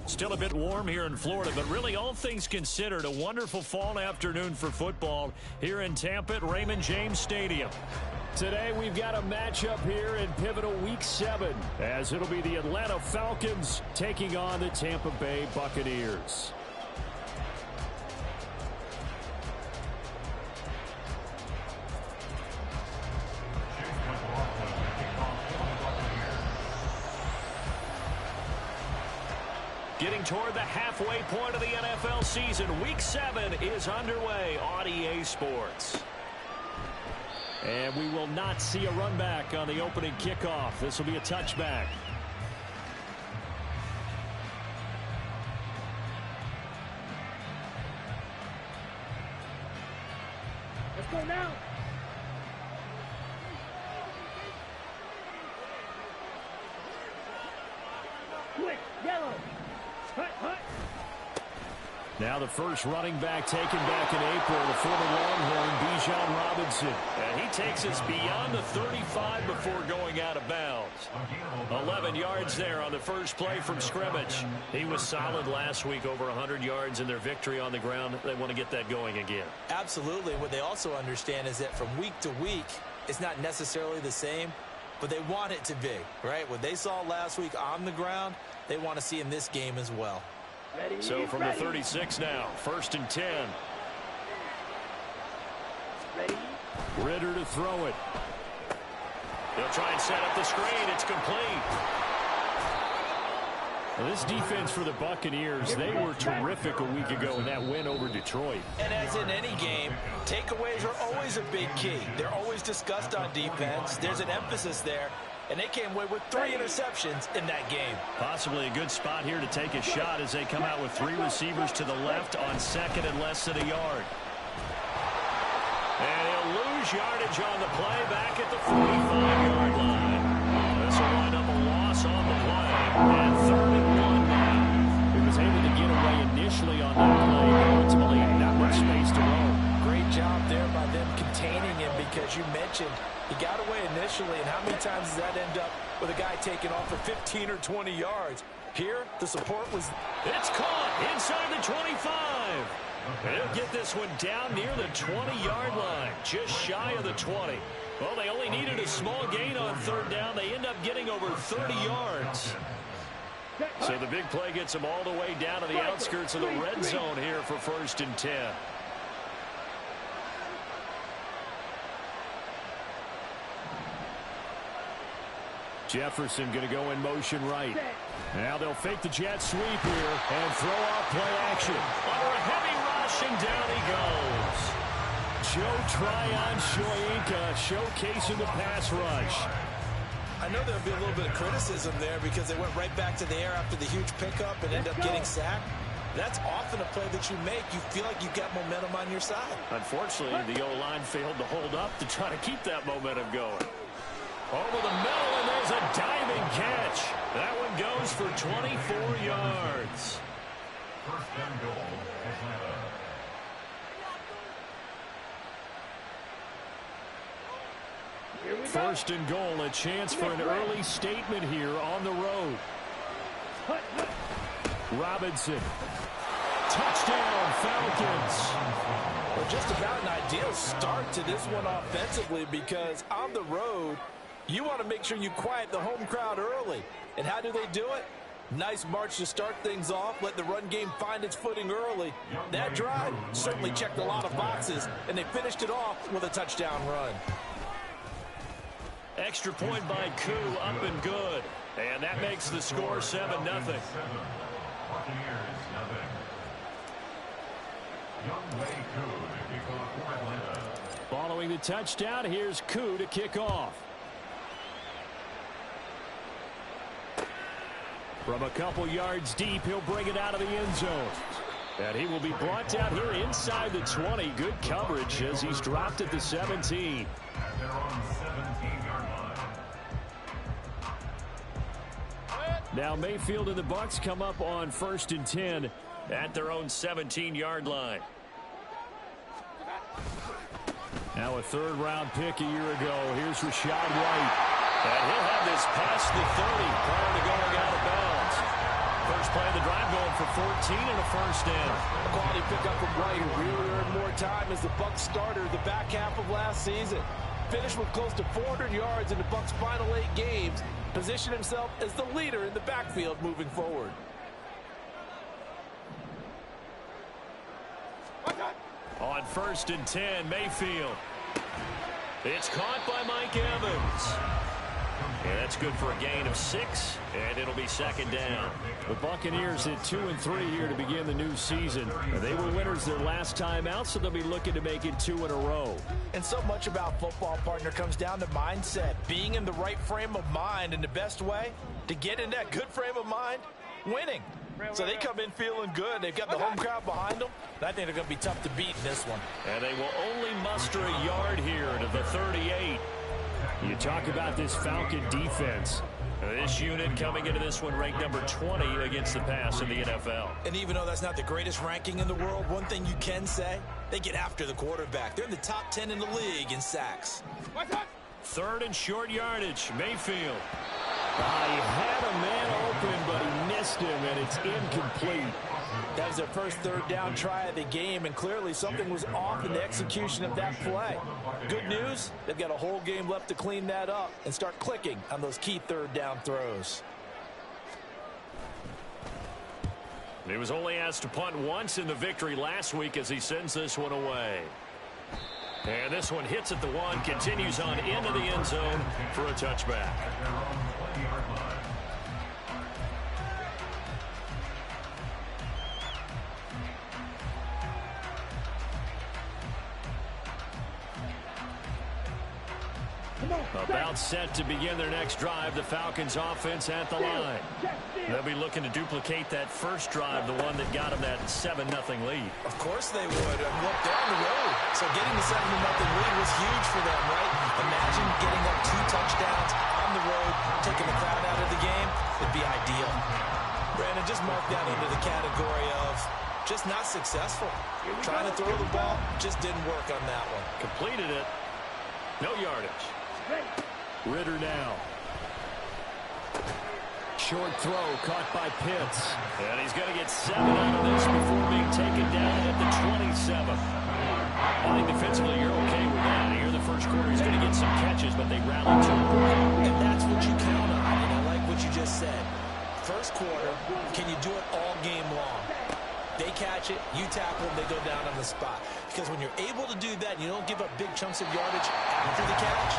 Still a bit warm here in Florida, but really all things considered, a wonderful fall afternoon for football here in Tampa at Raymond James Stadium. Today we've got a matchup here in pivotal Week 7, as it'll be the Atlanta Falcons taking on the Tampa Bay Buccaneers. Getting toward the halfway point of the NFL season, Week 7 is underway on EA Sports. And we will not see a run back on the opening kickoff. This will be a touchback. Let's go now. Quick, yellow. Now the first running back taken back in April, the former Longhorn, Bijan Robinson. And he takes us beyond the 35 before going out of bounds. 11 yards there on the first play from scrimmage. He was solid last week, over 100 yards in their victory on the ground. They want to get that going again. Absolutely. What they also understand is that from week to week, it's not necessarily the same, but they want it to be, right? What they saw last week on the ground, they want to see in this game as well. Ready, so from the 36 now, 1st and 10. Ready. Ritter to throw it. They'll try and set up the screen. It's complete. Well, this defense for the Buccaneers, they were terrific a week ago in that win over Detroit. And as in any game, takeaways are always a big key. They're always discussed on defense. There's an emphasis there. And they came away with 3 interceptions in that game. Possibly a good spot here to take a shot as they come out with 3 receivers to the left on second and less than a yard. And he'll lose yardage on the play back at the 45-yard line. This will wind up a loss on the play. And 3rd and 1 now. He was able to get away initially on that play, but ultimately not much space to roam. Great job there by them containing him, because you mentioned he got away initially, and how many times does that end up with a guy taking off for 15 or 20 yards? Here, the support was... It's caught inside the 25. They'll get this one down near the 20-yard line, just shy of the 20. Well, they only needed a small gain on 3rd down. They end up getting over 30 yards. So the big play gets them all the way down to the outskirts of the red zone here for 1st and 10. Jefferson going to go in motion right. Now they'll fake the jet sweep here and throw off play action. Under a heavy rush, and down he goes. Joe Tryon-Shoyinka showcasing the pass rush. I know there'll be a little bit of criticism there because they went right back to the air after the huge pickup and end up getting sacked. That's often a play that you make. You feel like you've got momentum on your side. Unfortunately, the O-line failed to hold up to try to keep that momentum going. Over the middle, and there's a diving catch. That one goes for 24 yards. 1st and goal, Atlanta. 1st and goal, a chance for an early statement here on the road. Robinson. Touchdown, Falcons. Well, just about an ideal start to this one offensively, because on the road, you want to make sure you quiet the home crowd early. And how do they do it? Nice march to start things off. Let the run game find its footing early. That drive certainly checked a lot of boxes, and they finished it off with a touchdown run. Extra point by Koo, up and good. And that makes the score 7-0. Following the touchdown, here's Koo to kick off. From a couple yards deep, he'll bring it out of the end zone. And he will be brought down here inside the 20. Good coverage as he's dropped at the 17. They're on 17-yard line. Now Mayfield and the Bucs come up on 1st and 10 at their own 17-yard line. Now a 3rd-round pick a year ago. Here's Rashad White. And he'll have this past the 30 prior to going out of bounds. First play of the drive, going for 14 and a first down. A quality pickup from White, who really earned more time as the Bucs starter the back half of last season. Finished with close to 400 yards in the Bucs' final 8 games. Positioned himself as the leader in the backfield moving forward. On 1st and 10, Mayfield. It's caught by Mike Evans. Yeah, that's good for a gain of 6, and it'll be second down. The Buccaneers hit 2-3 here to begin the new season. They were winners their last time out, so they'll be looking to make it 2 in a row. And so much about football, partner, comes down to mindset. Being in the right frame of mind, and the best way to get in that good frame of mind, winning. So they come in feeling good. They've got the home crowd behind them. I think they're going to be tough to beat in this one. And they will only muster a yard here to the 38. You talk about this Falcon defense. This unit coming into this one ranked number 20 against the pass in the NFL. And even though that's not the greatest ranking in the world, one thing you can say, they get after the quarterback. They're in the top 10 in the league in sacks. 3rd and short yardage, Mayfield. He had a man open, but he missed him, and it's incomplete. That was their first 3rd down try of the game, and clearly something was off in the execution of that play. Good news, they've got a whole game left to clean that up and start clicking on those key 3rd down throws. He was only asked to punt once in the victory last week as he sends this one away. And this one hits at the 1, continues on into the end zone for a touchback. About set to begin their next drive, the Falcons offense at the line. They'll be looking to duplicate that first drive, the one that got them that 7-0 lead. Of course they would. And look, down the road. So getting the 7-0 lead was huge for them, right? Imagine getting up 2 touchdowns on the road, taking the crowd out of the game. It'd be ideal. Brandon, just mark that into the category of just not successful. Trying to throw the ball, just didn't work on that one. Completed it. No yardage. Ritter now. Short throw caught by Pitts. And he's going to get 7 out of this before being taken down at the 27. I think defensively you're okay with that. Here in the first quarter he's going to get some catches, but they rallied to him. And that's what you count on. And I like what you just said. First quarter, can you do it all game long? They catch it, you tackle them, they go down on the spot. Because when you're able to do that and you don't give up big chunks of yardage after the catch,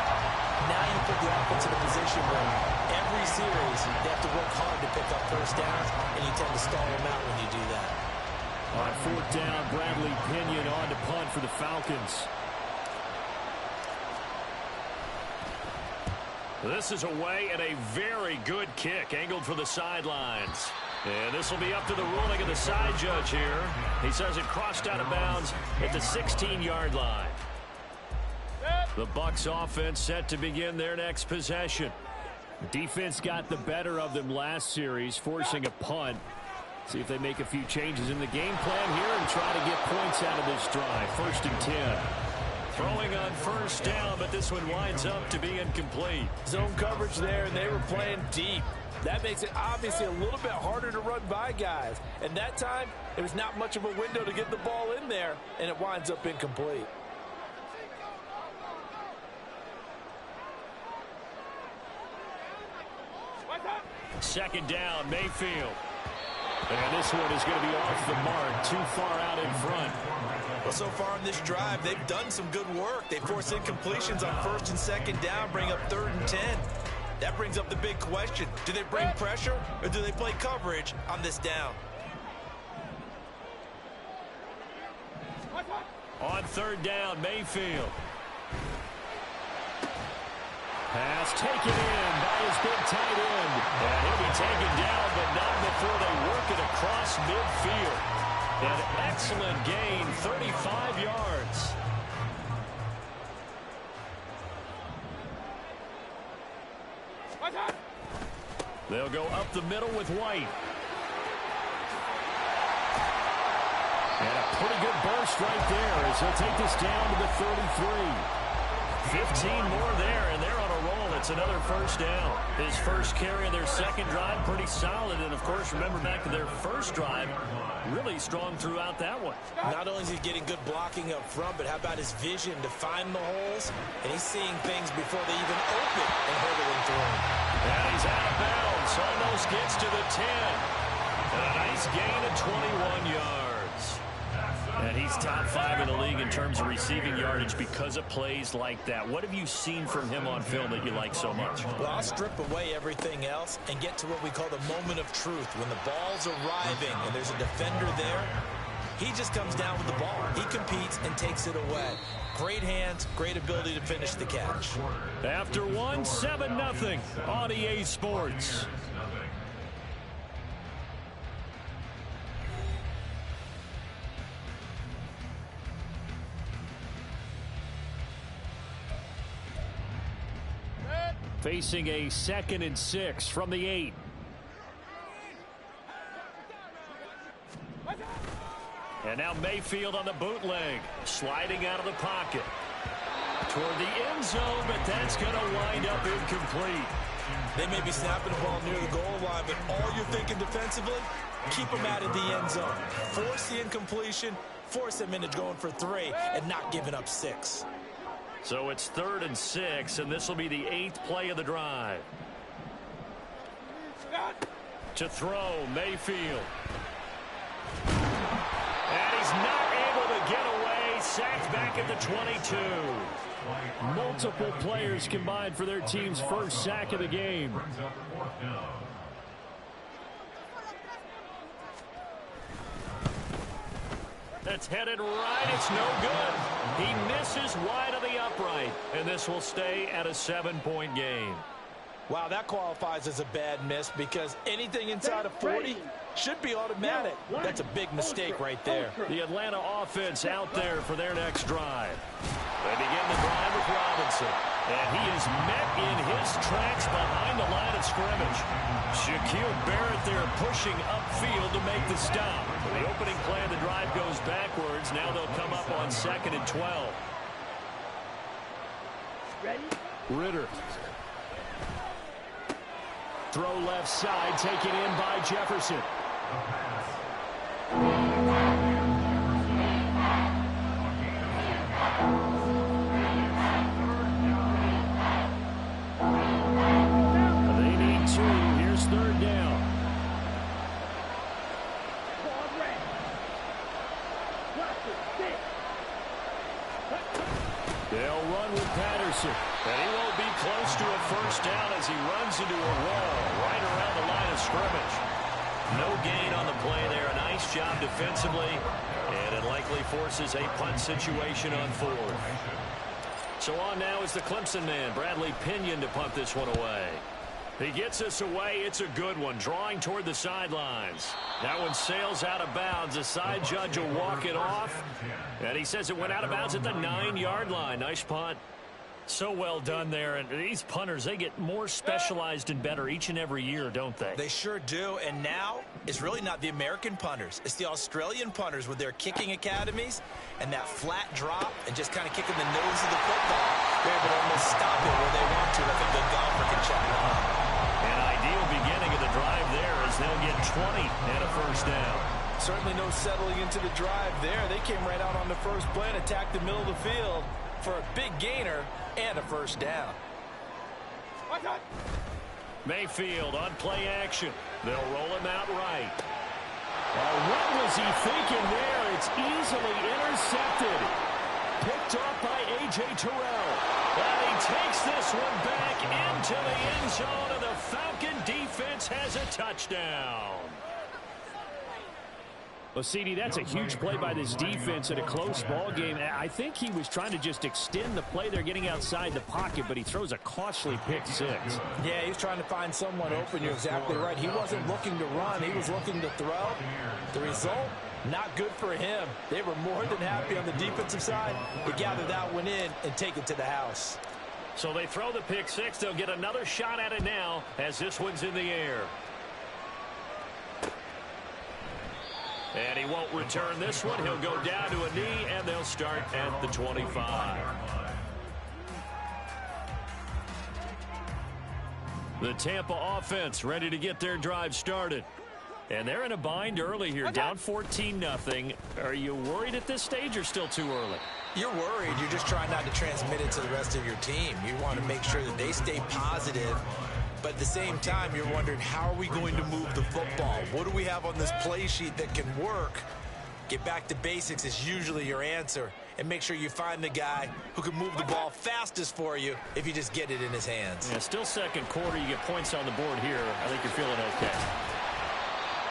now you put the offense in a position where every series they have to work hard to pick up first downs, and you tend to stall them out when you do that. On 4th down, Bradley Pinion on to punt for the Falcons. This is away and a very good kick, angled for the sidelines. And this will be up to the ruling of the side judge here. He says it crossed out of bounds at the 16-yard line. The Bucs offense set to begin their next possession. Defense got the better of them last series, forcing a punt. See if they make a few changes in the game plan here and try to get points out of this drive. 1st and 10. Throwing on 1st down, but this one winds up to be incomplete. Zone coverage there, and they were playing deep. That makes it obviously a little bit harder to run by guys. And that time, there was not much of a window to get the ball in there, and it winds up incomplete. Second down, Mayfield. And this one is going to be off the mark, too far out in front. Well, so far on this drive, they've done some good work. They force incompletions on 1st and 2nd down, bring up 3rd and 10. That brings up the big question. Do they bring pressure or do they play coverage on this down? On 3rd down, Mayfield. Pass taken in by his big tight end. And he'll be taken down, but not before they work it across midfield. An excellent gain, 35 yards. They'll go up the middle with White. And a pretty good burst right there as he'll take this down to the 33. 15 more there, and they're on a roll It's another first down. His first carry of their second drive, pretty solid. And, of course, remember back to their first drive, really strong throughout that one. Not only is he getting good blocking up front, but how about his vision to find the holes? And he's seeing things before they even open and hurdling through. And he's out of bounds. Almost gets to the 10. And a nice gain of 21 yards. And he's top 5 in the league in terms of receiving yardage because of plays like that. What have you seen from him on film that you like so much? Well, I'll strip away everything else and get to what we call the moment of truth. When the ball's arriving and there's a defender there, he just comes down with the ball. He competes and takes it away. Great hands, great ability to finish the catch. After 1, 7-0 on EA Sports. Facing a 2nd and 6 from the 8. And now Mayfield on the bootleg, sliding out of the pocket. Toward the end zone, but that's going to wind up incomplete. They may be snapping the ball near the goal line, but all you're thinking defensively, keep them out of the end zone. Force the incompletion, force them into going for 3, and not giving up 6. So it's 3rd and 6, and this will be the 8th play of the drive. To throw, Mayfield. And he's not able to get away. Sacked back at the 22. Multiple players combined for their team's first sack of the game. That's headed right. It's no good. He misses wide of the upright. And this will stay at a 7-point game. Wow, that qualifies as a bad miss because anything inside of 40 should be automatic. That's a big mistake right there. The Atlanta offense out there for their next drive. They begin the drive with Robinson. And he is met in his tracks behind the line of scrimmage. Shaquille Barrett there pushing upfield to make the stop. The opening play of the drive goes backwards. Now they'll come up on 2nd and 12. Ready? Ritter. Throw left side, taken in by Jefferson. They need 2. Here's 3rd down. They'll run with Patterson. And he won't be close to a first down as he runs into a wall right around the line of scrimmage. No gain on the play there. A nice job defensively. And it likely forces a punt situation on 4th. So on now is the Clemson man, Bradley Pinion, to punt this one away. He gets us away. It's a good one, drawing toward the sidelines. That one sails out of bounds. The side judge will walk it off. And he says it went out of bounds at the 9-yard line. Nice punt. So well done there. And these punters, they get more specialized and better each and every year, don't they? They sure do. And now it's really not the American punters. It's the Australian punters with their kicking academies and that flat drop and just kind of kicking the nose of the football. They're able to almost stop it where they want to, like a good golfer can check it on. An ideal beginning of the drive there as they'll get 20 and a first down. Certainly no settling into the drive there. They came right out on the first play and attacked the middle of the field for a big gainer and a first down. Mayfield on play action. They'll roll him out right. What was he thinking there? It's easily intercepted. Picked off by A.J. Terrell. And he takes this one back into the end zone, and the Falcon defense has a touchdown. Well, CD, that's a huge play by this defense in a close ball game. I think he was trying to just extend the play. They're getting outside the pocket, but he throws a costly pick-6. Yeah, he's trying to find someone open. You're exactly right. He wasn't looking to run. He was looking to throw. The result, not good for him. They were more than happy on the defensive side to gather that one in and take it to the house. So they throw the pick-6. They'll get another shot at it now as this one's in the air. And he won't return this one. He'll go down to a knee, and they'll start at the 25. The Tampa offense ready to get their drive started. And they're in a bind early here, down 14-0. Are you worried at this stage or still too early? You're worried. You're just trying not to transmit it to the rest of your team. You want to make sure that they stay positive. But at the same time, you're wondering, how are we going to move the football? What do we have on this play sheet that can work? Get back to basics is usually your answer. And make sure you find the guy who can move the ball fastest for you if you just get it in his hands. Yeah, still second quarter. You get points on the board here. I think you're feeling okay.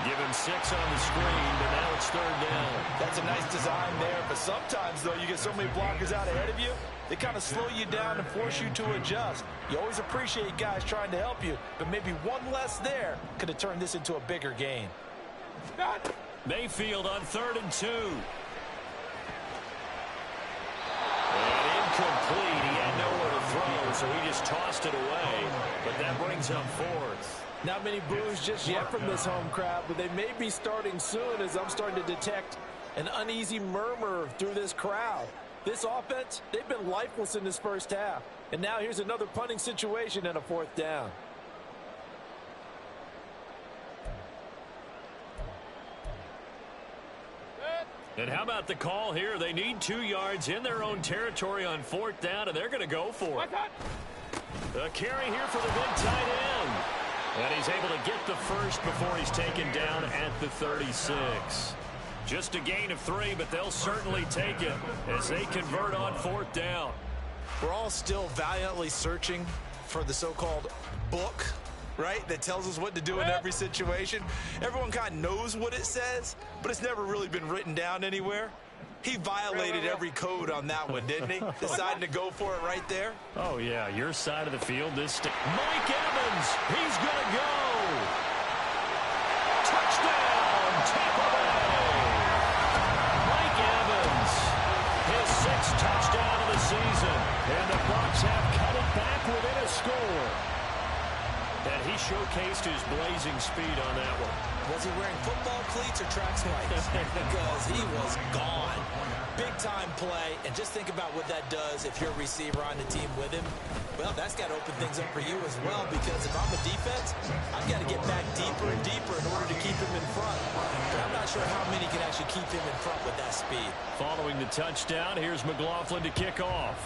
Give him 6 on the screen, but now it's 3rd down. That's a nice design there, but sometimes, though, you get so many blockers out ahead of you, they kind of slow you down and force you to adjust. You always appreciate guys trying to help you, but maybe one less there could have turned this into a bigger gain. Mayfield on 3rd and 2. And incomplete. He had nowhere to throw, so he just tossed it away. But that brings up 4th. Not many boos just yet from this home crowd, but they may be starting soon as I'm starting to detect an uneasy murmur through this crowd. This offense, they've been lifeless in this first half. And now here's another punting situation and a 4th down. And how about the call here? They need 2 yards in their own territory on 4th down, and they're going to go for it. A carry here for the big tight end. And he's able to get the first before he's taken down at the 36. Just a gain of 3, but they'll certainly take it as they convert on 4th down. We're all still valiantly searching for the so-called book, right, that tells us what to do in every situation. Everyone kind of knows what it says, but it's never really been written down anywhere. He violated every code on that one, didn't he? Deciding to go for it right there. Oh, yeah, your side of the field. Mike Evans, he's going to go. Touchdown, Tampa Bay. Mike Evans, his 6th touchdown of the season. And the Bucs have cut it back within a score. And he showcased his blazing speed on that one. Was he wearing football cleats or track spikes? Because he was gone. Big-time play, and just think about what that does if you're a receiver on the team with him. Well, that's got to open things up for you as well, because if I'm a defense, I've got to get back deeper and deeper in order to keep him in front. But I'm not sure how many can actually keep him in front with that speed. Following the touchdown, here's McLaughlin to kick off.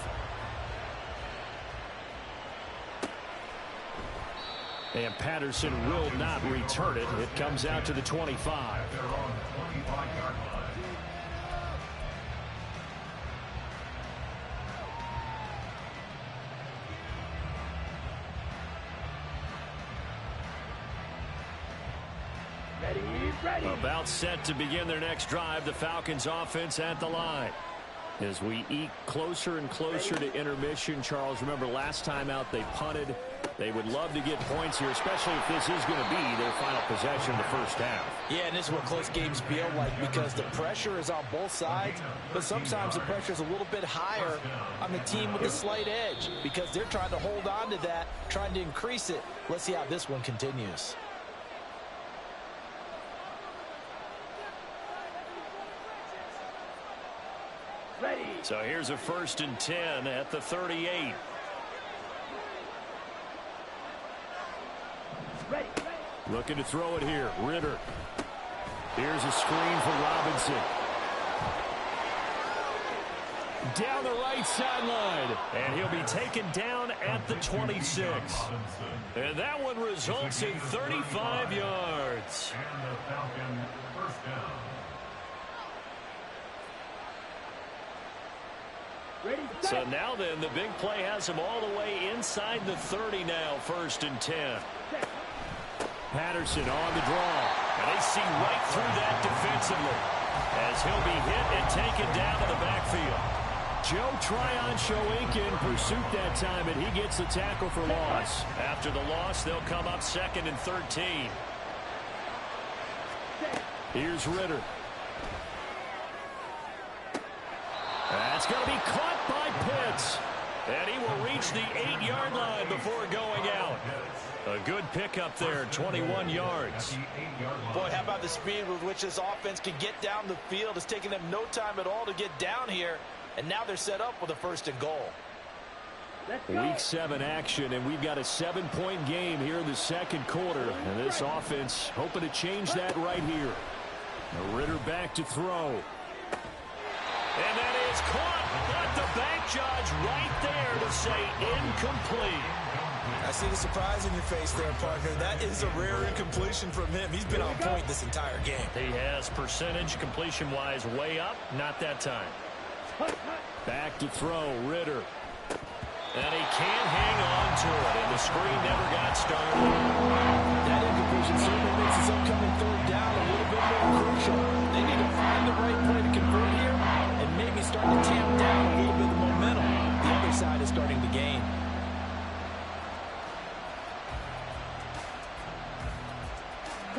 And Patterson will not return it. It comes out to the 25. They're on the 25-yard line. Ready. About set to begin their next drive. The Falcons offense at the line. As we eke closer and closer to intermission, Charles, remember last time out they punted. They would love to get points here, especially if this is going to be their final possession of the first half. Yeah, and this is what close games feel like, because the pressure is on both sides, but sometimes the pressure is a little bit higher on the team with a slight edge because they're trying to hold on to that, trying to increase it. Let's see how this one continues. Ready. So here's a 1st and 10 at the 38. Ready. Looking to throw it here. Ritter. Here's a screen for Robinson. Down the right sideline. And he'll be taken down at the 26. And that one results in 35 yards. And the Falcon 1st down. Ready. So now then, the big play has him all the way inside the 30 now, 1st and 10. Patterson on the draw. And they see right through that defensively as he'll be hit and taken down to the backfield. Joe Tryon Shoinkin pursuit that time, and he gets the tackle for loss. After the loss, they'll come up 2nd and 13. Here's Ritter. That's going to be caught by Pitts. And he will reach the 8-yard line before going out. A good pickup there, 21 yards. Boy, how about the speed with which this offense can get down the field? It's taking them no time at all to get down here. And now they're set up with a 1st and goal. Let's go. Week 7 action, and we've got a 7-point game here in the second quarter. And this offense hoping to change that right here. Now Ritter back to throw. And that is caught, but the bank judge right there to say incomplete. I see the surprise in your face there, partner. That is a rare incompletion from him. He's been on point this entire game. He has percentage completion-wise way up, not that time. Back to throw, Ritter. And he can't hang on to it, and the screen never got started. That incompletion certainly makes his upcoming third down a little bit more crucial. They need to find the right play to convert here and maybe start to tamp down a little bit of the momentum. The other side is starting to gain.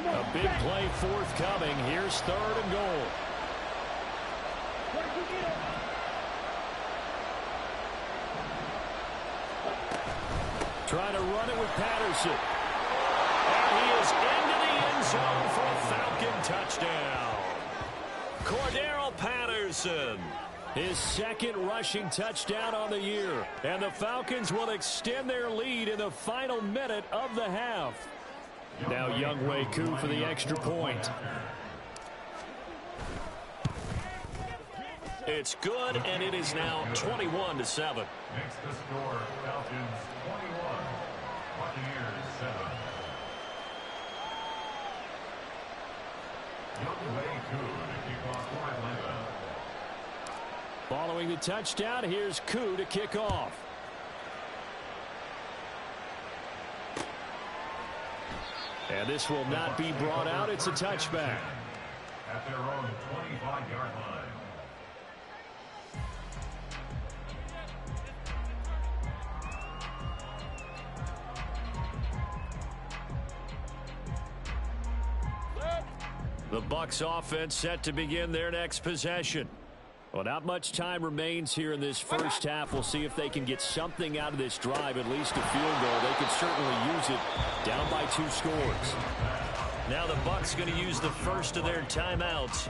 A big play forthcoming. Here's 3rd and goal. Trying to run it with Patterson. And he is into the end zone for a Falcon touchdown. Cordero Patterson. His 2nd rushing touchdown on the year. And the Falcons will extend their lead in the final minute of the half. Now Younghoe Koo for the extra point. It's good, and it is now 21-7. Makes the score Falcons 21, Buccaneers 7. Younghoe Koo to kick off for Atlanta. Following the touchdown, here's Koo to kick off. And this will not be brought out. It's a touchback. At their own 25-yard line. The Bucs offense set to begin their next possession. Well, not much time remains here in this first half. We'll see if they can get something out of this drive, at least a field goal. They could certainly use it down by 2 scores. Now the Bucs going to use the first of their timeouts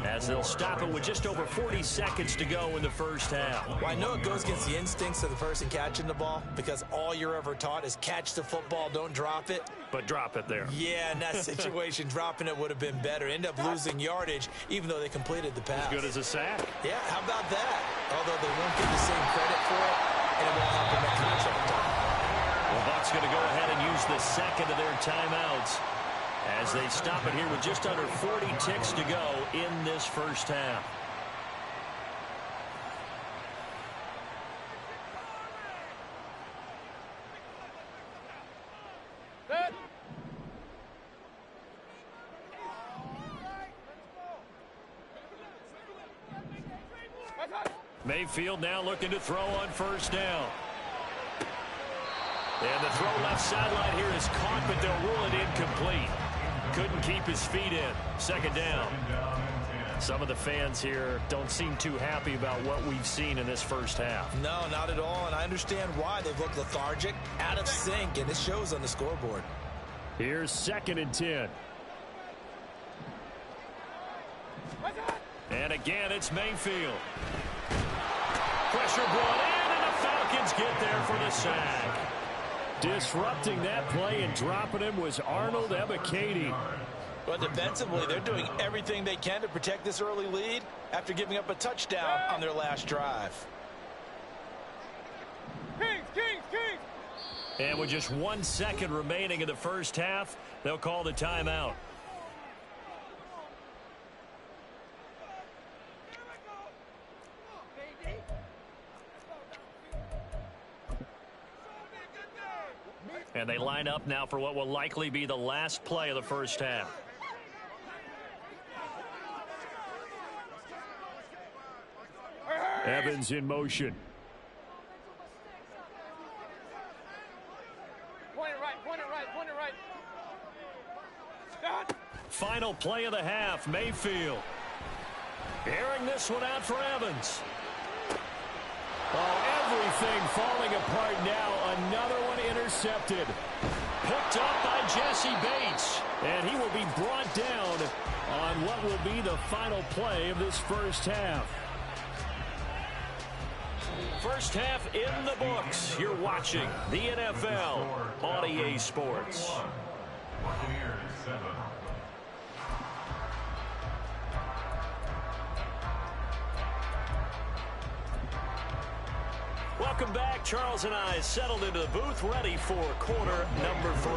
as they'll stop it with just over 40 seconds to go in the first half. Well, I know it goes against the instincts of the person catching the ball because all you're ever taught is catch the football, don't drop it. But drop it there. Yeah, in that situation, dropping it would have been better. End up losing yardage, even though they completed the pass. As good as a sack. Yeah, how about that? Although they won't get the same credit for it, and it won't help them at contract time. The Bucs going to go ahead and use the second of their timeouts as they stop it here with just under 40 ticks to go in this first half. Mayfield now looking to throw on first down. And the throw left sideline here is caught, but they'll rule it incomplete. Couldn't keep his feet in. Second down. Some of the fans here don't seem too happy about what we've seen in this first half. No, not at all, and I understand why. They've looked lethargic, out of sync, and it shows on the scoreboard. Here's 2nd and 10. And again, it's Mayfield. Pressure brought in, and the Falcons get there for the sack. Disrupting that play and dropping him was Arnold Ebiketie. But defensively, they're doing everything they can to protect this early lead after giving up a touchdown on their last drive. And with just 1 second remaining in the first half, they'll call the timeout. And they line up now for what will likely be the last play of the first half. Evans in motion. Point it right. Final play of the half, Mayfield. Airing this one out for Evans. Oh, everything falling apart now. Another one intercepted. Picked up by Jesse Bates. And he will be brought down on what will be the final play of this first half. First half in the books. You're watching the NFL on EA Sports. Buccaneers 7. Welcome back. Charles and I settled into the booth, ready for quarter number 3.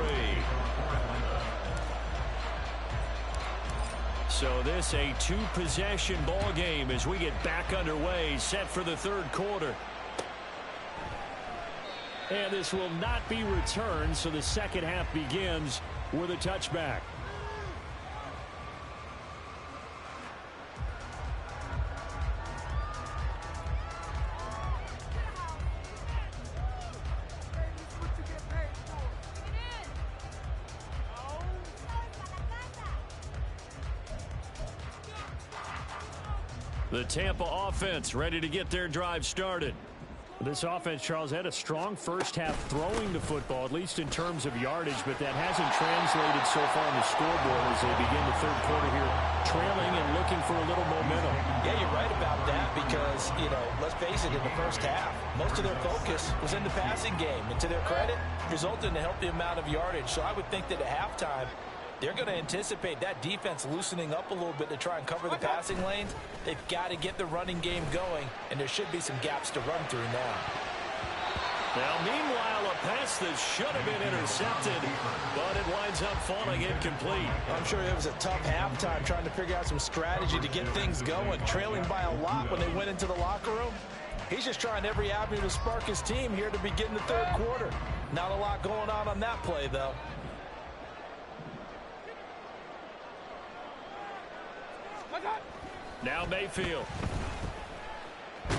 So this a 2-possession ball game as we get back underway, set for the third quarter. And this will not be returned, so the second half begins with a touchback. The Tampa offense ready to get their drive started. This offense, Charles, had a strong first half throwing the football, at least in terms of yardage, but that hasn't translated so far on the scoreboard as they begin the third quarter here, trailing and looking for a little momentum. Yeah, you're right about that because, let's face it, in the first half, most of their focus was in the passing game. And to their credit, resulted in a healthy amount of yardage. So I would think that at halftime, they're going to anticipate that defense loosening up a little bit to try and cover the passing lanes. They've got to get the running game going, and there should be some gaps to run through now. Now, meanwhile, a pass that should have been intercepted, but it winds up falling incomplete. I'm sure it was a tough halftime trying to figure out some strategy to get things going, trailing by a lot when they went into the locker room. He's just trying every avenue to spark his team here to begin the third quarter. Not a lot going on that play, though. Now Mayfield. And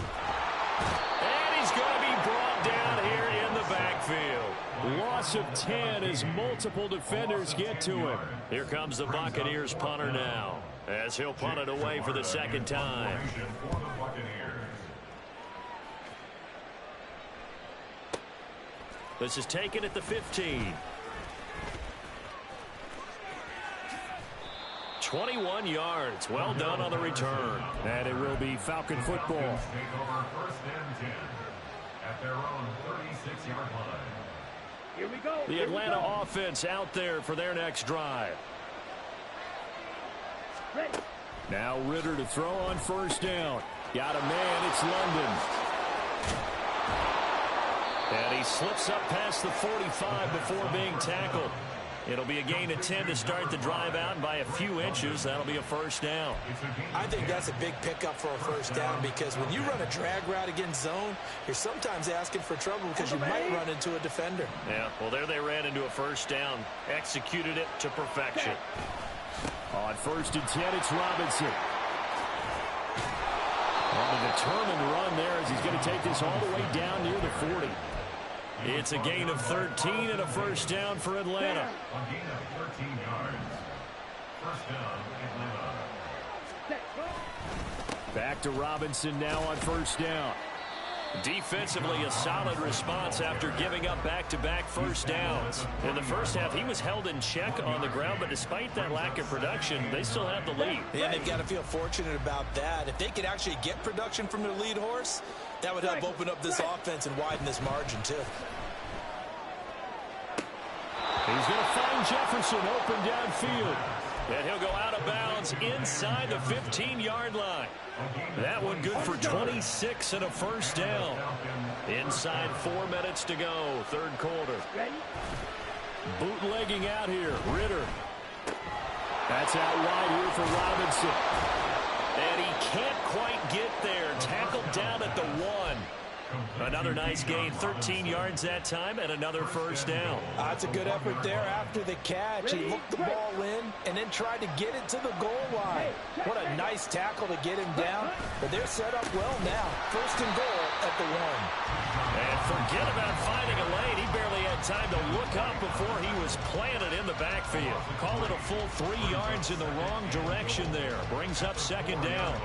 he's going to be brought down here in the backfield. Loss of 10 as multiple defenders get to him. Here comes the Buccaneers punter now, as he'll punt it away for the second time. This is taken at the 15. 21 yards. Well done on the return. And it will be Falcon football. Take over first and 10 at their own 36-yard line. Here we go. The Atlanta offense out there for their next drive. Ready. Now Ritter to throw on first down. Got a man. It's London. And he slips up past the 45 before being tackled. It'll be a gain of 10 to start the drive out, and by a few inches, that'll be a first down. I think that's a big pickup for a first down because when you run a drag route against zone, you're sometimes asking for trouble because you might run into a defender. Yeah, well, there they ran into a first down. Executed it to perfection. On first and 10, it's Robinson. On a determined run there as he's going to take this all the way down near the 40. It's a gain of 13 and a first down for Atlanta. A gain of 13 yards. First down, Atlanta. Back to Robinson now on first down. Defensively, a solid response after giving up back-to-back first downs. In the first half, he was held in check on the ground, but despite that lack of production, they still have the lead. And they've got to feel fortunate about that. If they could actually get production from their lead horse, that would help open up this offense and widen this margin, too. He's going to find Jefferson open downfield. And he'll go out of bounds inside the 15-yard line. That one good for 26 and a first down. Inside 4 minutes to go, third quarter. Bootlegging out here, Ritter. That's out wide here for Robinson. And he can't quite get there. Tackled down at the 1. Another nice gain, 13 yards that time, and another first down. That's a good effort there after the catch. He looked the ball in and then tried to get it to the goal line. What a nice tackle to get him down. But they're set up well now. First and goal at the 1. And forget about finding a lane. He barely had time to look up before he was planted in the backfield. Call it a full 3 yards in the wrong direction there. Brings up second down.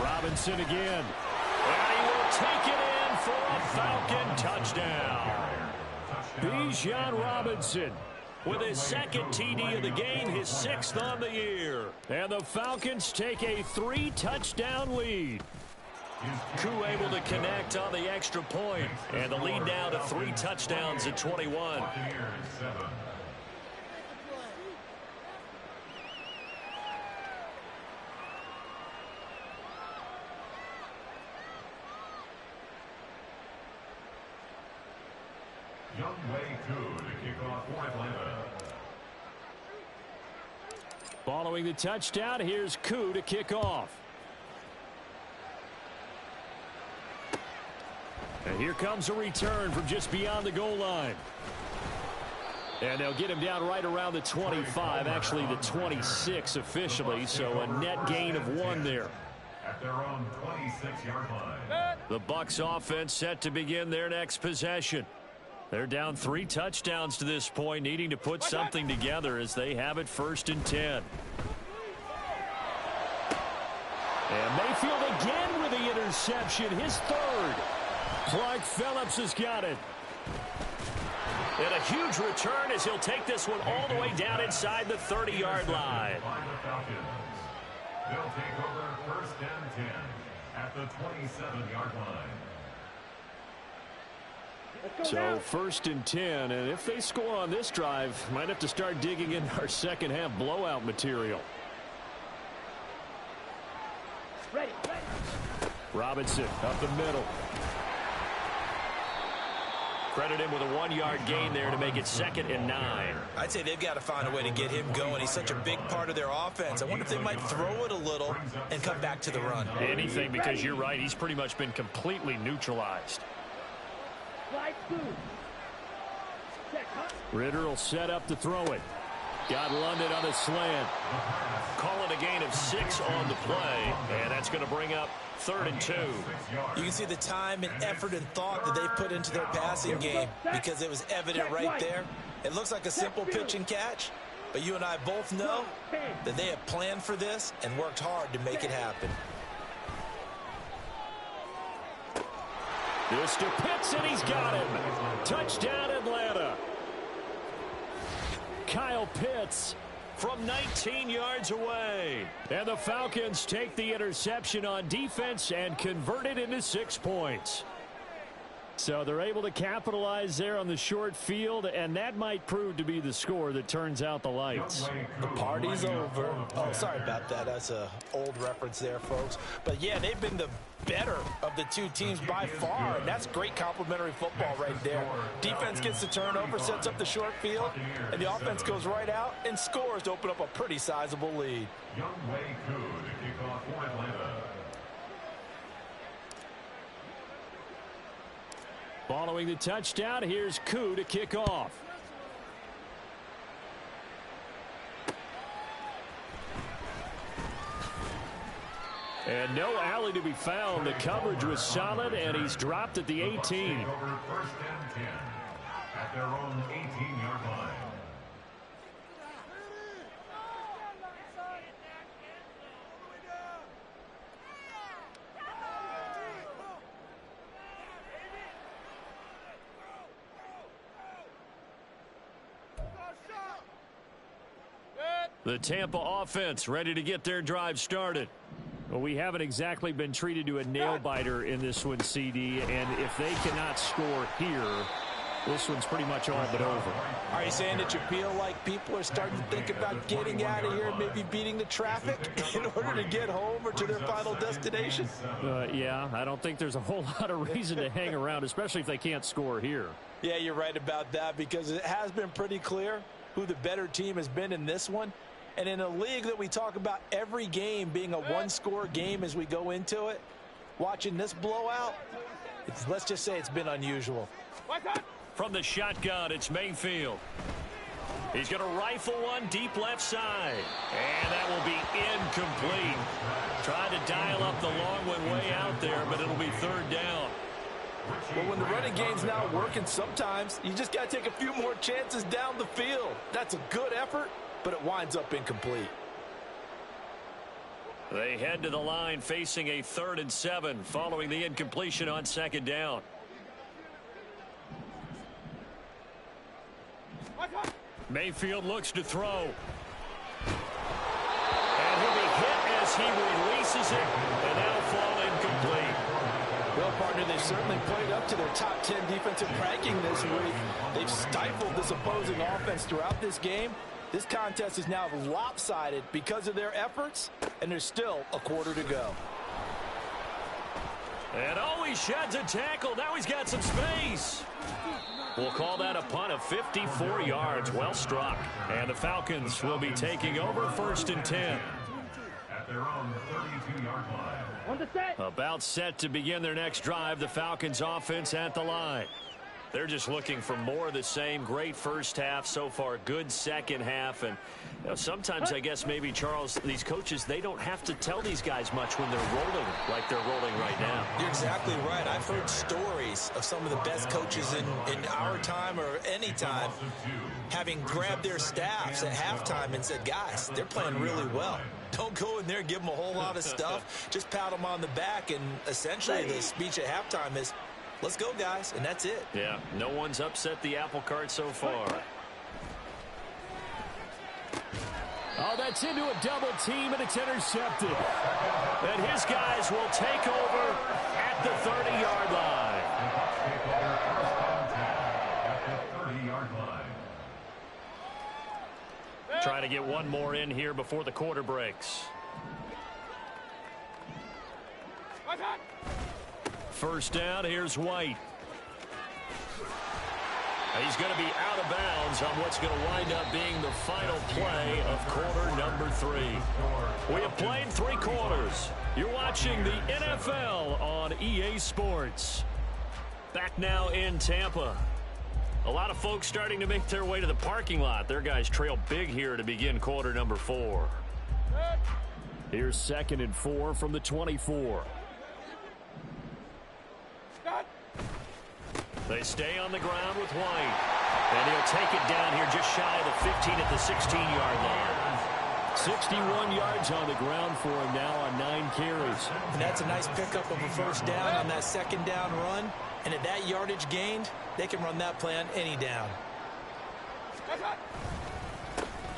Robinson again. And he will take it in for a Falcon touchdown. Bijan Robinson with his second TD of the game, his 6th on the year. And the Falcons take a 3-touchdown lead. Koo able to connect on the extra point, and the lead now to 3 touchdowns at 21. Following the touchdown, here's Koo to kick off. And here comes a return from just beyond the goal line. And they'll get him down right around the 25, actually the 26 officially, so a net gain of 1 there. At their own 26-yard line. The Bucs offense set to begin their next possession. They're down 3 touchdowns to this point, needing to put something together as they have it 1st and 10. And Mayfield again with the interception, his 3rd. Clark Phillips has got it. And a huge return as he'll take this one all the way down inside the 30-yard line. They'll take over 1st and 10 at the 27-yard line. So 1st and 10, and if they score on this drive, might have to start digging in our second half blowout material. Ready. Robinson up the middle. Credit him with a 1-yard gain there to make it 2nd and 9. I'd say they've got to find a way to get him going. He's such a big part of their offense. I wonder if they might throw it a little and come back to the run. Anything, because you're right. He's pretty much been completely neutralized. Ritter will set up to throw it. Got London on a slant. Call it a gain of 6 on the play, and that's going to bring up 3rd and 2. You can see the time and effort and thought that they put into their passing game because it was evident right there. It looks like a simple pitch and catch, but you and I both know that they have planned for this and worked hard to make it happen. This to Pitts, and he's got him. Touchdown, Atlanta. Kyle Pitts from 19 yards away. And the Falcons take the interception on defense and convert it into 6 points. So they're able to capitalize there on the short field, and that might prove to be the score that turns out the lights. The party's over. Oh, sorry about that. That's an old reference there, folks. But, yeah, they've been the better of the 2 teams by far, and that's great complimentary football right there. Defense gets the turnover, sets up the short field, and the offense goes right out and scores to open up a pretty sizable lead. Young Wei Koo to kick off for Atlanta. Following the touchdown, here's Koo to kick off. And no alley to be found. The coverage was solid, and he's dropped at the 18. Over 1st and 10 at their own 18-yard line. The Tampa offense ready to get their drive started. Well, we haven't exactly been treated to a nail-biter in this one, CD, and if they cannot score here, this one's pretty much all but over. Are you saying that you feel like people are starting to think about getting out of here and maybe beating the traffic in order to get home or to their final destination? Yeah, I don't think there's a whole lot of reason to hang around, especially if they can't score here. Yeah, you're right about that, because it has been pretty clear who the better team has been in this one. And in a league that we talk about every game being a one-score game as we go into it, watching this blowout, let's just say it's been unusual. From the shotgun, it's Mayfield. He's going to rifle one deep left side. And that will be incomplete. Tried to dial up the long one way out there, but it'll be 3rd down. Well, when the running game's not working, sometimes you just got to take a few more chances down the field. That's a good effort, but it winds up incomplete. They head to the line facing a 3rd and 7 following the incompletion on 2nd down. Mayfield looks to throw. And he'll be hit as he releases it, and that'll fall incomplete. Well, partner, they've certainly played up to their top 10 defensive ranking this week. They've stifled this opposing offense throughout this game. This contest is now lopsided because of their efforts, and there's still a quarter to go. And oh, he sheds a tackle. Now he's got some space. We'll call that a punt of 54 yards. Well struck. And the Falcons will be taking over 1st and 10. At their own 32-yard line. About set to begin their next drive. The Falcons offense at the line. They're just looking for more of the same. Great first half so far. Good second half. And you know, sometimes I guess maybe, Charles, these coaches, they don't have to tell these guys much when they're rolling like they're rolling right now. You're exactly right. I've heard stories of some of the best coaches in our time or any time having grabbed their staffs at halftime and said, guys, they're playing really well. Don't go in there and give them a whole lot of stuff. Just pat them on the back. And essentially the speech at halftime is, let's go, guys, and that's it. Yeah, no one's upset the apple cart so far. Oh, that's into a double team, and it's intercepted. And his guys will take over at the 30-yard line. At the 30-yard line. Trying to get one more in here before the quarter breaks. First down, here's White. He's going to be out of bounds on what's going to wind up being the final play of quarter number 3. We have played 3 quarters. You're watching the NFL on EA Sports. Back now in Tampa. A lot of folks starting to make their way to the parking lot. Their guys trail big here to begin quarter number 4. Here's 2nd and 4 from the 24. They stay on the ground with White. And he'll take it down here just shy of the 15 at the 16-yard line. 61 yards on the ground for him now on 9 carries. And that's a nice pickup of a first down on that second down run. And at that yardage gained, they can run that play on any down.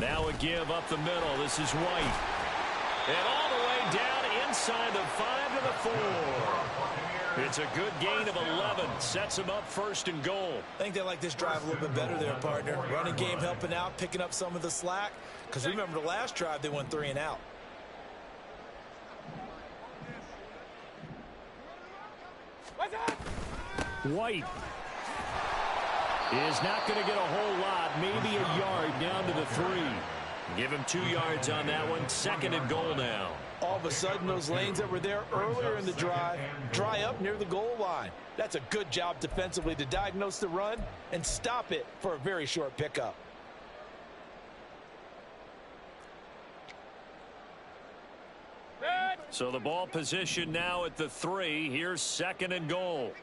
Now a give up the middle. This is White. And all the way down inside the 5 to the 4. It's a good gain of 11. Sets him up 1st and goal. I think they like this drive a little bit better there, partner. Running game helping out, picking up some of the slack. Because remember the last drive, they went 3 and out. White is not going to get a whole lot, maybe a yard down to the 3. Give him 2 yards on that one. 2nd and goal now. All of a sudden, those lanes that were there earlier in the drive dry up near the goal line. That's a good job defensively to diagnose the run and stop it for a very short pickup. So the ball position now at the 3. Here's 2nd and goal.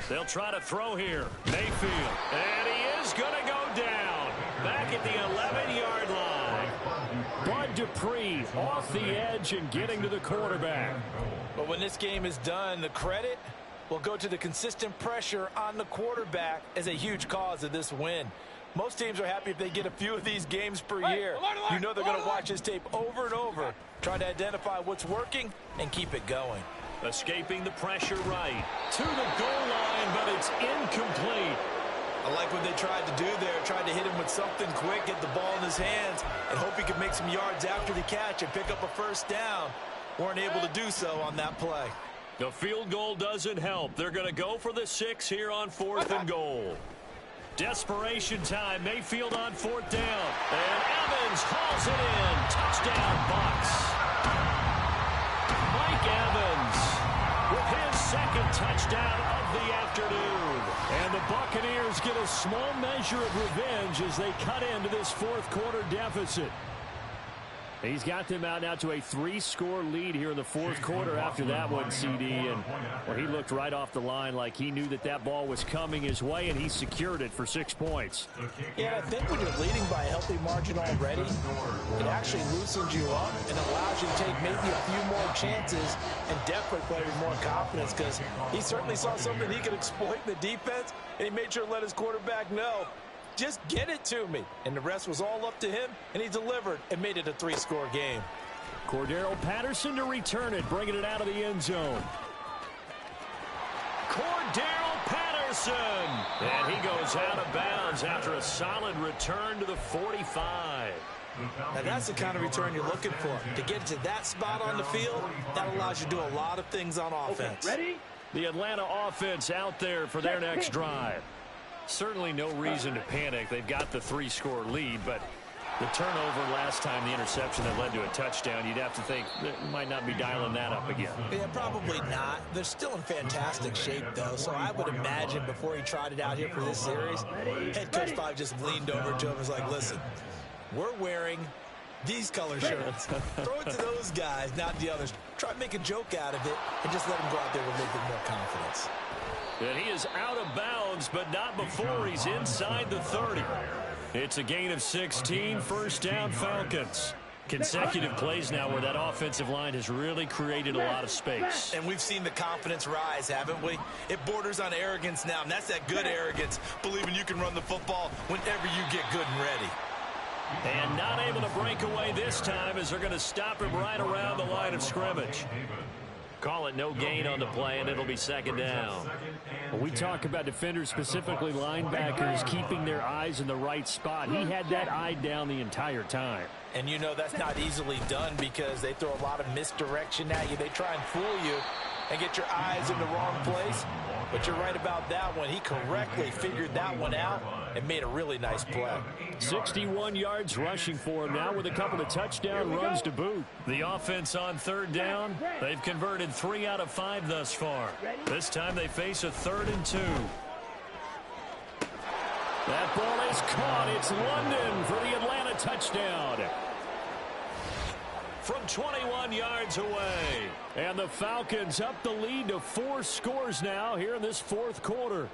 They'll try to throw here. Mayfield. And he is going to go down. Back at the 11-yard line. Bud Dupree off the edge and getting to the quarterback. But when this game is done, the credit will go to the consistent pressure on the quarterback as a huge cause of this win. Most teams are happy if they get a few of these games per year. You know they're going to watch this tape over and over, trying to identify what's working and keep it going. Escaping the pressure right to the goal line, but it's incomplete. I like what they tried to do there, tried to hit him with something quick, get the ball in his hands, and hope he could make some yards after the catch and pick up a first down. Weren't able to do so on that play. The field goal doesn't help. They're going to go for the 6 here on 4th and goal. Desperation time. Mayfield on 4th down. And Evans hauls it in. Touchdown, Bucs. Mike Evans with his 2nd touchdown of the afternoon. And the Buccaneers get a small measure of revenge as they cut into this 4th quarter deficit. He's got them out now to a 3-score lead here in the fourth quarter after that one, CD. And well, he looked right off the line like he knew that that ball was coming his way, and he secured it for 6 points. Yeah, I think when you're leading by a healthy margin already, it actually loosens you up and allows you to take maybe a few more chances and definitely play with more confidence, because he certainly saw something he could exploit in the defense, and he made sure to let his quarterback know, just get it to me. And the rest was all up to him, and he delivered and made it a 3-score game. Cordero Patterson to return it, bringing it out of the end zone. Cordero Patterson! And he goes out of bounds after a solid return to the 45. Now that's the kind of return you're looking for. To get to that spot on the field, that allows you to do a lot of things on offense. Okay, ready? The Atlanta offense out there for their next drive. Certainly no reason to panic. They've got the 3-score lead, but the turnover last time, the interception that led to a touchdown, you'd have to think they might not be dialing that up again. Yeah, probably not. They're still in fantastic shape, though, so I would imagine before he tried it out here for this series, head coach probably just leaned over to him and was like, listen, we're wearing these color shirts. Throw it to those guys, not the others. Try to make a joke out of it and just let him go out there with a little bit more confidence. And he is out of bounds, but not before he's inside the 30. It's a gain of 16, first down Falcons. Consecutive plays now where that offensive line has really created a lot of space. And we've seen the confidence rise, haven't we? It borders on arrogance now, and that's that good arrogance, believing you can run the football whenever you get good and ready. And not able to break away this time as they're going to stop him right around the line of scrimmage. Call it no gain on the play, and it'll be second down. Well, we talk about defenders, specifically linebackers, keeping their eyes in the right spot. He had that eye down the entire time. And you know that's not easily done because they throw a lot of misdirection at you. They try and fool you and get your eyes in the wrong place. But you're right about that one. He correctly figured that one out and made a really nice play. 61 yards rushing for him now with a couple of touchdown runs to boot. The offense on third down, they've converted 3 out of 5 thus far. This time they face a 3rd and 2. That ball is caught. It's London for the Atlanta touchdown. From 21 yards away. And the Falcons up the lead to 4 scores now here in this fourth quarter.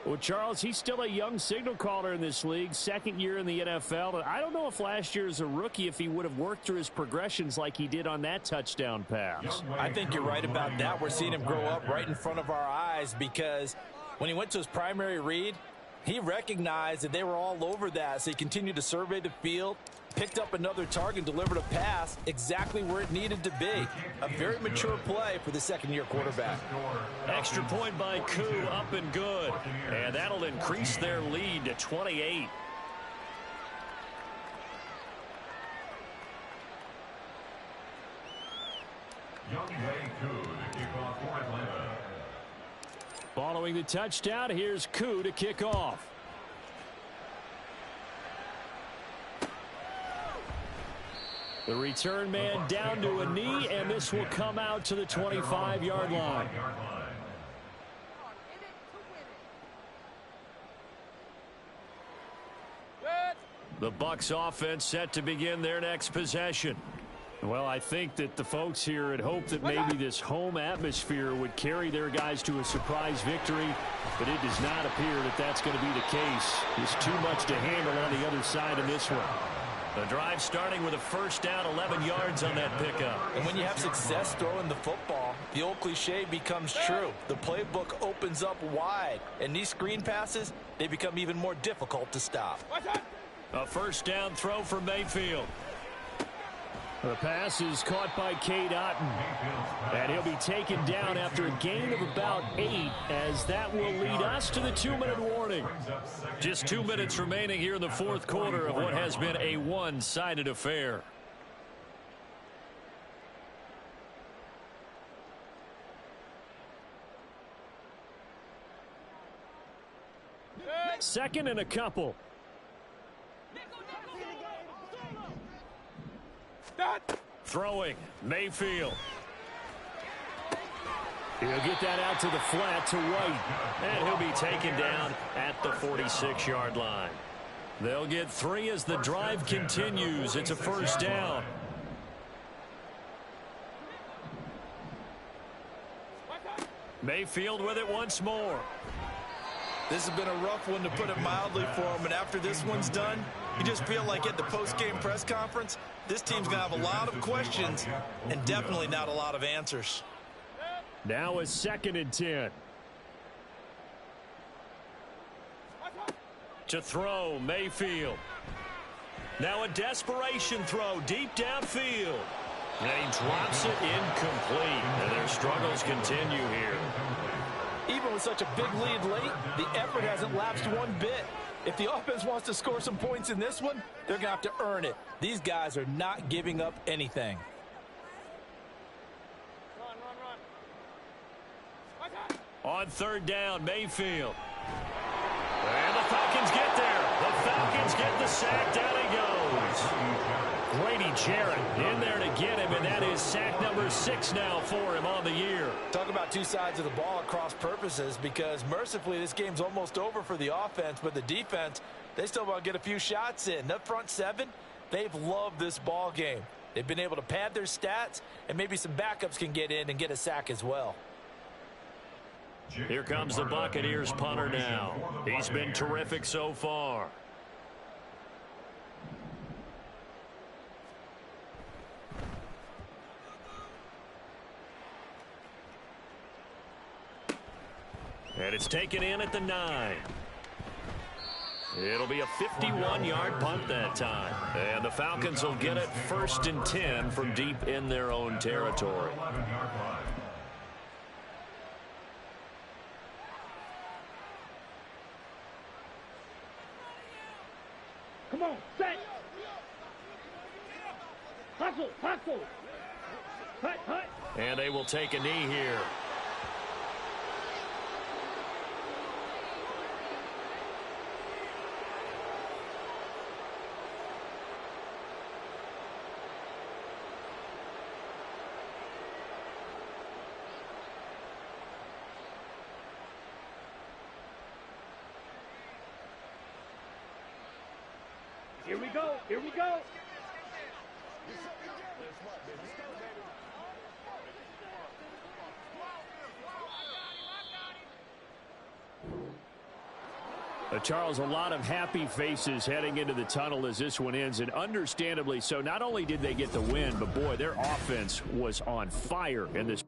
Well, Charles, he's still a young signal caller in this league, 2nd year in the NFL. And I don't know if last year as a rookie, if he would have worked through his progressions like he did on that touchdown pass. I think you're right about that. We're seeing him grow up right in front of our eyes because when he went to his primary read, he recognized that they were all over that, so he continued to survey the field, picked up another target, delivered a pass exactly where it needed to be. A very mature play for the 2nd-year quarterback. Extra point by Koo, up and good. And that'll increase their lead to 28. Following the touchdown, here's Koo to kick off. The return man down to a knee, and this will come out to the 25-yard line. The Bucs offense set to begin their next possession. Well, I think that the folks here had hoped that maybe this home atmosphere would carry their guys to a surprise victory, but it does not appear that that's going to be the case. There's too much to handle on the other side of this one. The drive starting with a first down, 11 yards on that pickup. And when you have success throwing the football, the old cliche becomes true. The playbook opens up wide, and these screen passes, they become even more difficult to stop. A first down throw for Mayfield. The pass is caught by Cade Otton. And he'll be taken down after a gain of about 8, as that will lead us to the 2-minute warning. Just 2 minutes remaining here in the fourth quarter of what has been a one-sided affair. Second and a couple. Throwing, Mayfield. He'll get that out to the flat to White. And he'll be taken down at the 46-yard line. They'll get 3 as the drive continues. It's a first down. Mayfield with it once more. This has been a rough one, to put it mildly, for him. And after this one's done, you just feel like at the post-game press conference, this team's going to have a lot of questions and definitely not a lot of answers. Now a 2nd and 10. To throw, Mayfield. Now a desperation throw deep downfield. And he drops it incomplete. And their struggles continue here. Even with such a big lead late, the effort hasn't lapsed one bit. If the offense wants to score some points in this one, they're going to have to earn it. These guys are not giving up anything. On 3rd down, Mayfield. And the Falcons get there. The Falcons get the sack. Down he goes. Grady Jarrett in there to get him, and that is sack number 6 now for him on the year. Talk about two sides of the ball at cross purposes, because mercifully this game's almost over for the offense, but the defense, they still want to get a few shots in. That front 7, they've loved this ball game. They've been able to pad their stats, and maybe some backups can get in and get a sack as well. Here comes the Buccaneers punter now. He's been terrific so far. And it's taken in at the 9. It'll be a 51-yard punt that time. And the Falcons will get it 1st and 10 from deep in their own territory. Come on, set. Hustle, hustle. Hut, hut. And they will take a knee here. Here we go, here we go. Charles, a lot of happy faces heading into the tunnel as this one ends, and understandably so. Not only did they get the win, but boy, their offense was on fire in this